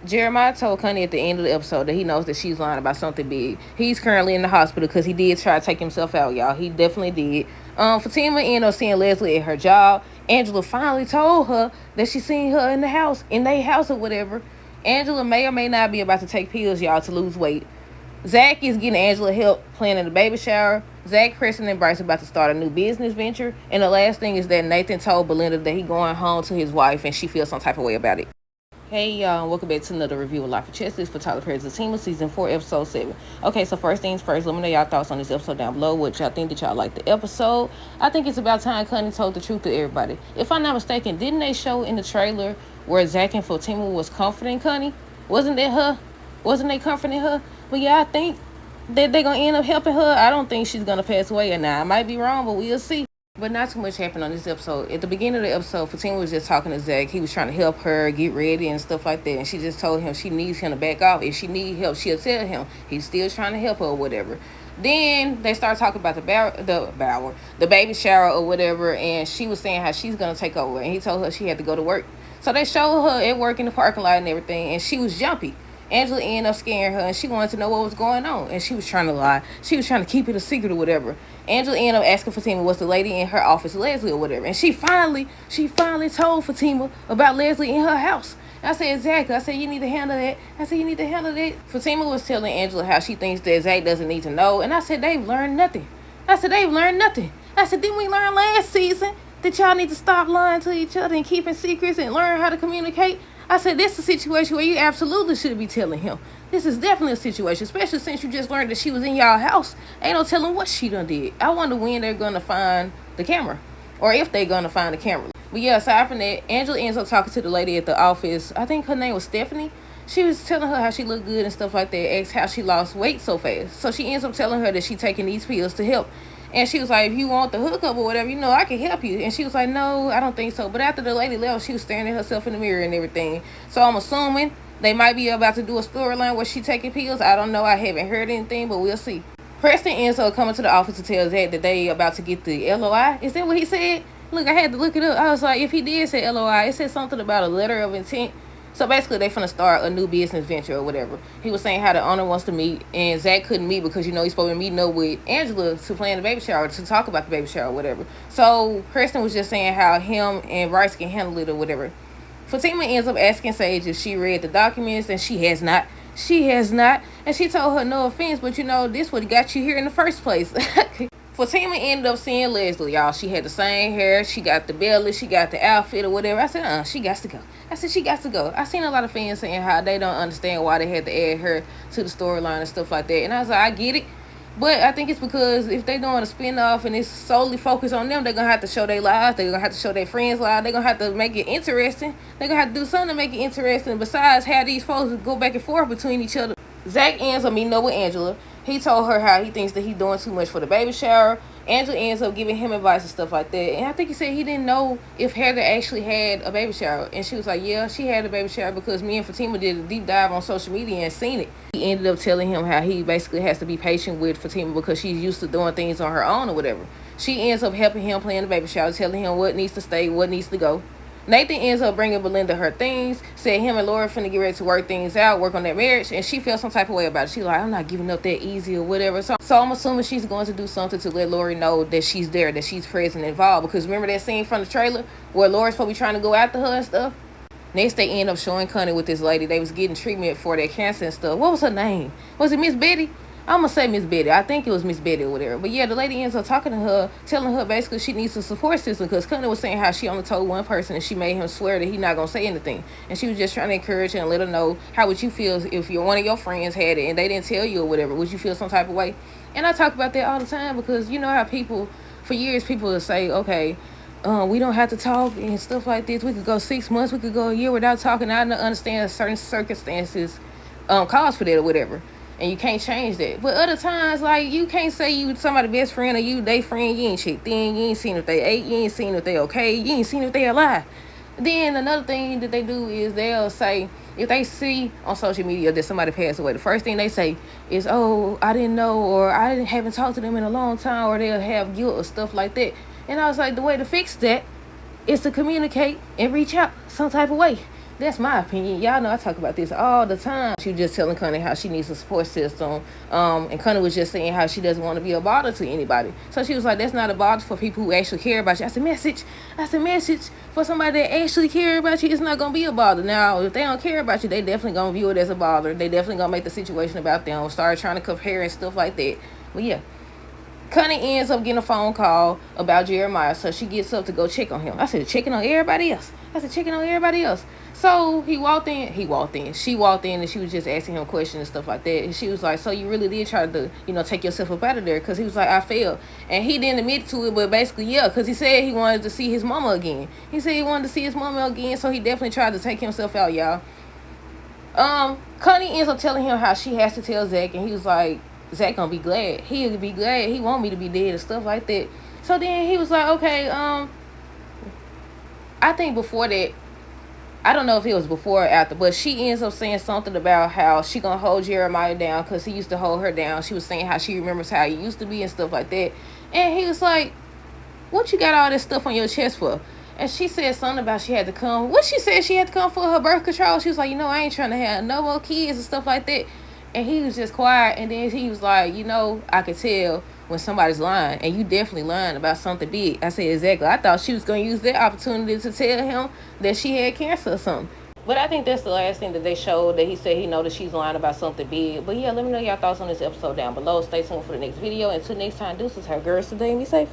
Jeremiah told Connie at the end of the episode that he knows that she's lying about something big. He's currently in the hospital because he did try to take himself out, y'all. He definitely did. Fatima ended up seeing Leslie at her job. Angela finally told her that she seen her in the house, in their house or whatever. Angela may or may not be about to take pills, y'all, to lose weight. Zach is getting Angela help planning the baby shower. Zach, Preston, and Bryce are about to start a new business venture. And the last thing is that Nathan told Belinda that he going home to his wife and she feels some type of way about it. Hey y'all, welcome back to another review of Life of Chesses for Tyler Perry's Zatima, Season 4, Episode 7. Okay, so first things first, let me know y'all thoughts on this episode down below, what y'all think that y'all like the episode. I think it's about time Connie told the truth to everybody. If I'm not mistaken, didn't they show in the trailer where Zach and Fatima was comforting Connie? Wasn't that her? Wasn't they comforting her? But yeah, I think that they're going to end up helping her. I don't think she's going to pass away, and now I might be wrong, but we'll see. But not too much happened on this episode. At the beginning of the episode, Fatima was just talking to Zach. He was trying to help her get ready and stuff like that. And she just told him she needs him to back off. If she needs help, she'll tell him. He's still trying to help her or whatever. Then they started talking about the baby shower or whatever. And she was saying how she's going to take over. And he told her she had to go to work. So they showed her at work in the parking lot and everything. And she was jumpy. Angela ended up scaring her, and she wanted to know what was going on, and she was trying to lie. She was trying to keep it a secret or whatever. Angela ended up asking Fatima what's the lady in her office, Leslie or whatever, and she finally told Fatima about Leslie in her house. I said, exactly. I said, you need to handle that. Fatima was telling Angela how she thinks that Zach doesn't need to know, and I said, they've learned nothing. I said, didn't we learn last season that y'all need to stop lying to each other and keeping secrets and learn how to communicate? I said, this is a situation where you absolutely should be telling him. This is definitely a situation, especially since you just learned that she was in y'all house. Ain't no telling what she done did. I wonder when they're going to find the camera, or if they're going to find the camera. But yeah, aside from that, Angela ends up talking to the lady at the office. I think her name was Stephanie. She was telling her how she looked good and stuff like that, asked how she lost weight so fast. So she ends up telling her that she taking these pills to help. And she was like, if you want the hookup or whatever, I can help you. And she was like, no, I don't think so. But after the lady left, she was staring at herself in the mirror and everything. So I'm assuming they might be about to do a storyline where she taking pills. I don't know. I haven't heard anything, but we'll see. Preston ends up coming to the office to tell Zach that they about to get the LOI. Is that what he said? Look, I had to look it up. I was like, if he did say LOI, it said something about a letter of intent. So basically, they finna start a new business venture or whatever. He was saying how the owner wants to meet, and Zach couldn't meet because, he's supposed to be meeting up with Angela to plan the baby shower, to talk about the baby shower or whatever. So Preston was just saying how him and Bryce can handle it or whatever. Fatima ends up asking Sage if she read the documents, and she has not. And she told her, no offense, but this would have got you here in the first place. Fatima ended up seeing Leslie, y'all. She had the same hair. She got the belly. She got the outfit or whatever. I said, she got to go. I seen a lot of fans saying how they don't understand why they had to add her to the storyline and stuff like that. And I was like, I get it. But I think it's because if they're doing a spinoff and it's solely focused on them, they're going to have to show their lives. They're going to have to show their friends' lives. They're going to have to make it interesting. They're going to have to do something to make it interesting besides have these folks go back and forth between each other. Zach ends up meeting up with Angela. He told her how he thinks that he's doing too much for the baby shower. Angela ends up giving him advice and stuff like that. And I think he said he didn't know if Heather actually had a baby shower. And she was like, yeah, she had a baby shower because me and Fatima did a deep dive on social media and seen it. He ended up telling him how he basically has to be patient with Fatima because she's used to doing things on her own or whatever. She ends up helping him plan the baby shower, telling him what needs to stay, what needs to go. Nathan ends up bringing Belinda her things, said him and Laura finna get ready to work things out, work on their marriage, and she felt some type of way about it. She's like, I'm not giving up that easy or whatever. So I'm assuming she's going to do something to let Lori know that she's there, that she's present and involved. Because remember that scene from the trailer where Lori's supposed to be trying to go after her and stuff? Next, they end up showing Connie with this lady. They was getting treatment for their cancer and stuff. What was her name? Was it Miss Betty? I'm going to say Miss Betty. I think it was Miss Betty or whatever. But yeah, the lady ends up talking to her, telling her basically she needs a support system because Connie was saying how she only told one person and she made him swear that he's not going to say anything. And she was just trying to encourage her and let her know how would you feel if one of your friends had it and they didn't tell you or whatever. Would you feel some type of way? And I talk about that all the time because you know how for years, people will say, okay, we don't have to talk and stuff like this. We could go 6 months. We could go a year without talking. I understand certain circumstances cause for that or whatever. And you can't change that. But other times, like, you can't say you somebody's best friend or you they friend. You ain't checked in. You ain't seen if they ate. You ain't seen if they okay. You ain't seen if they alive. Then another thing that they do is they'll say, if they see on social media that somebody passed away, the first thing they say is, oh, I didn't know, or haven't talked to them in a long time, or they'll have guilt or stuff like that. And I was like, the way to fix that is to communicate and reach out some type of way. That's my opinion. Y'all know I talk about this all the time. She was just telling Connie how she needs a support system. And Connie was just saying how she doesn't want to be a bother to anybody. So she was like, that's not a bother for people who actually care about you. I said, message for somebody that actually care about you. It's not going to be a bother. Now, if they don't care about you, they definitely going to view it as a bother. They definitely going to make the situation about them. Start trying to compare and stuff like that. But yeah. Connie ends up getting a phone call about Jeremiah, so she gets up to go check on him. I said, checking on everybody else. So she walked in, and she was just asking him questions and stuff like that. And she was like, so you really did try to, take yourself up out of there? Because he was like, I failed. And he didn't admit to it, but basically, yeah, because he said he wanted to see his mama again. So he definitely tried to take himself out, y'all. Connie ends up telling him how she has to tell Zach, and he was like, Zach gonna be glad. He'll be glad. He want me to be dead and stuff like that. So then he was like, okay, I think before that, I don't know if it was before or after, but she ends up saying something about how she gonna hold Jeremiah down because he used to hold her down. She was saying how she remembers how he used to be and stuff like that. And he was like, what you got all this stuff on your chest for? And she said something about she had to come. What she said she had to come for her birth control. She was like, I ain't trying to have no more kids and stuff like that. And he was just quiet. And then he was like, I could tell when somebody's lying. And you definitely lying about something big. I said, exactly. I thought she was going to use that opportunity to tell him that she had cancer or something. But I think that's the last thing that they showed, that he said he know that she's lying about something big. But yeah, let me know y'all thoughts on this episode down below. Stay tuned for the next video. Until next time, deuces, her girls today, and be safe.